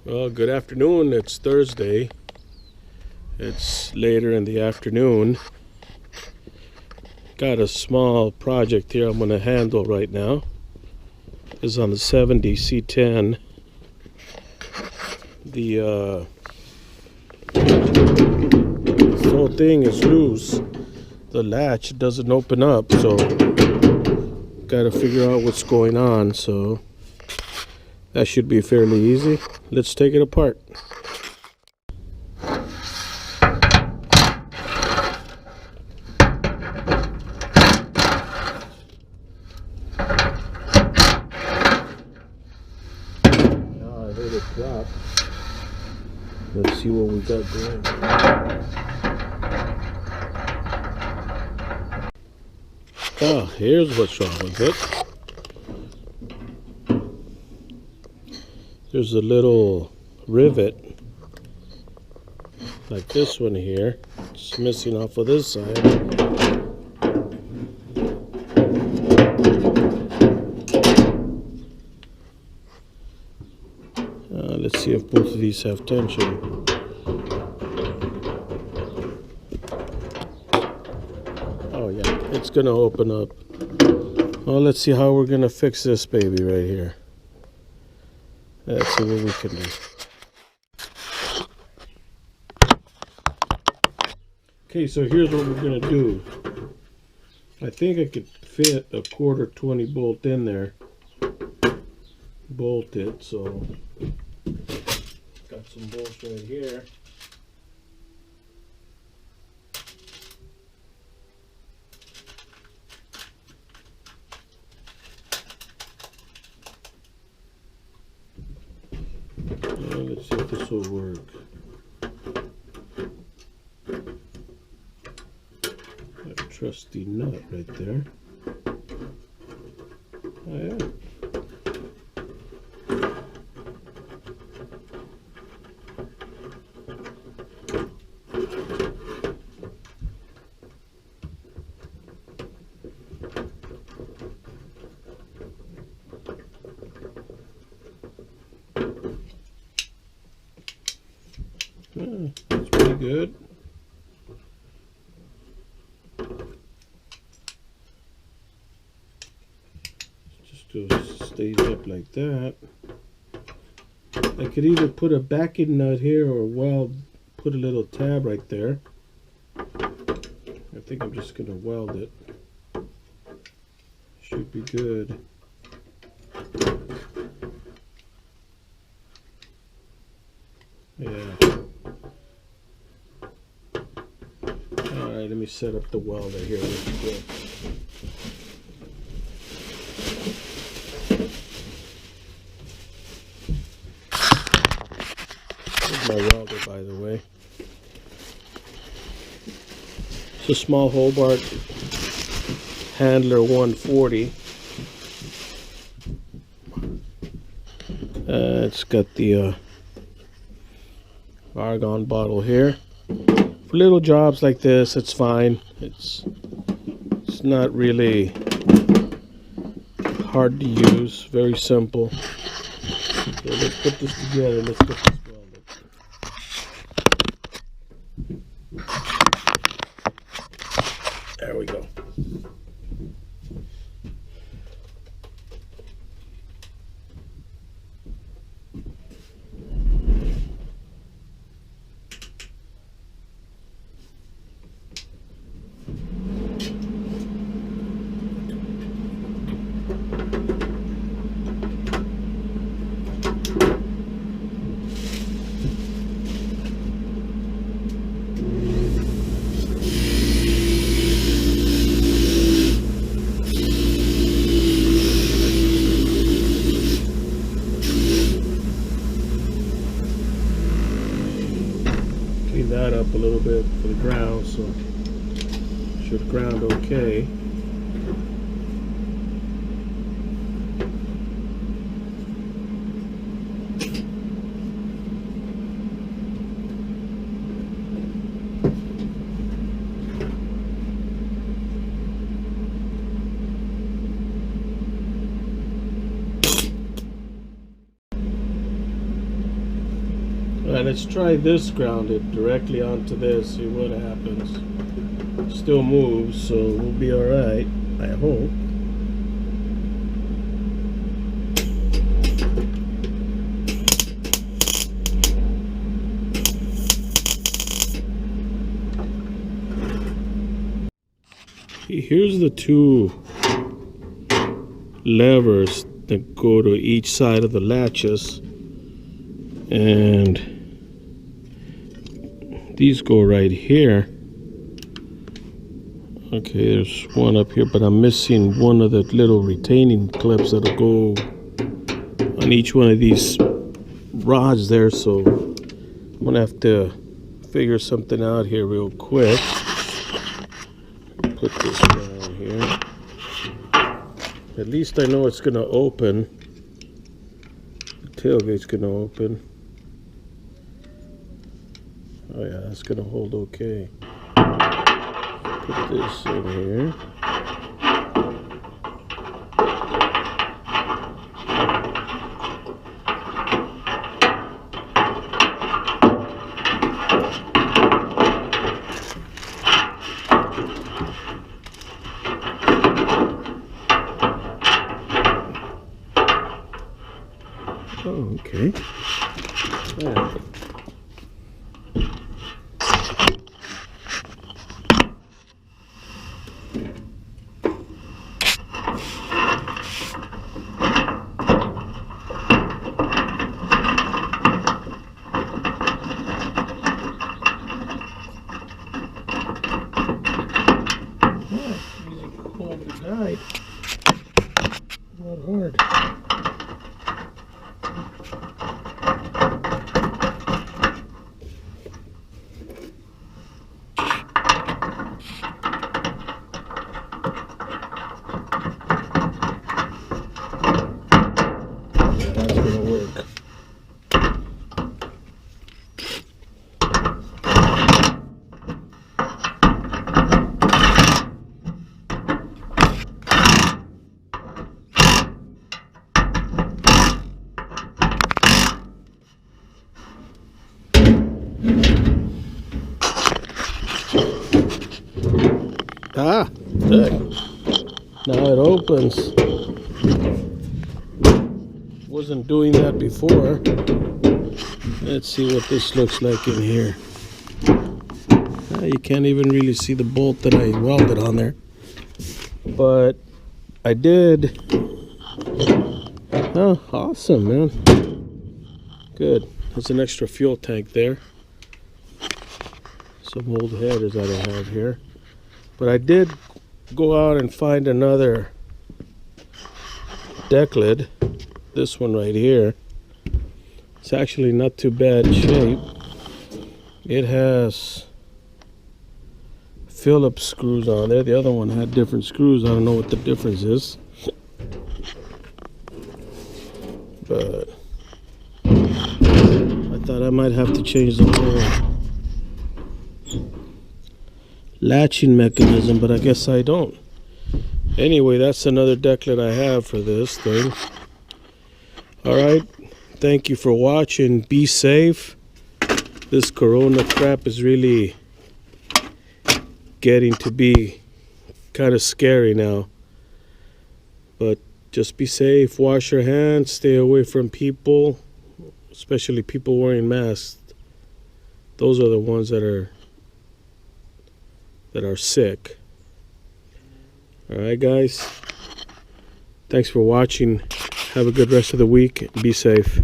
Well, good afternoon. It's Thursday. It's later in the afternoon. Got a small project here I'm going to handle right now. This is on the 70 C10. This whole thing is loose. The latch doesn't open up, so got to figure out what's going on. So that should be fairly easy. Let's take it apart. I heard it drop. Let's see what we got going. Oh, here's what's wrong with it. There's a little rivet, like this one here. It's missing off of this side. Let's see if both of these have tension. Oh yeah, it's gonna open up. Well, let's see how we're gonna fix this baby right here. Let's see what we can do. Okay, so here's what we're gonna do. I think I could fit a 1/4 20 bolt in there. Bolt it, so got some bolts right here. Let's see if this will work. That trusty nut right there. Oh yeah. That's pretty good. Just stays up like that. I could either put a backing nut here or put a little tab right there. I think I'm just gonna weld it. Should be good. Yeah. Alright, let me set up the welder here real quick. Here's my welder, by the way. It's a small Hobart Handler 140. It's got the argon bottle here. For little jobs like this, it's fine. It's not really hard to use. Very simple. So let's put this together. Let's get this welded. There we go. That up a little bit for the ground, so should ground okay. Alright, let's try this grounded directly onto this, see what happens. Still moves, so we'll be alright, I hope. Here's the two levers that go to each side of the latches, and these go right here. Okay, there's one up here, but I'm missing one of the little retaining clips that'll go on each one of these rods there, so I'm gonna have to figure something out here real quick. Put this down here. At least I know it's gonna open. The tailgate's gonna open. Oh yeah, that's gonna hold okay. Put this in here. Oh, okay. All right. Guide. Not hard. That's gonna work. Ah, look. Now it opens. Wasn't doing that before. Let's see what this looks like in here. You can't even really see the bolt that I welded on there. But I did. Oh, awesome, man. Good. There's an extra fuel tank there. Some old headers that I have here. But I did go out and find another deck lid. This one right here. It's actually not too bad shape. It has Phillips screws on there. The other one had different screws. I don't know what the difference is. But I thought I might have to change the whole latching mechanism, but I guess I don't. Anyway, that's another deck lid I have for this thing. Alright, thank you for watching. Be safe. This corona crap is really getting to be kind of scary now. But just be safe, wash your hands, stay away from people, especially people wearing masks. Those are the ones that are sick. Alright guys, thanks for watching. Have a good rest of the week. Be safe.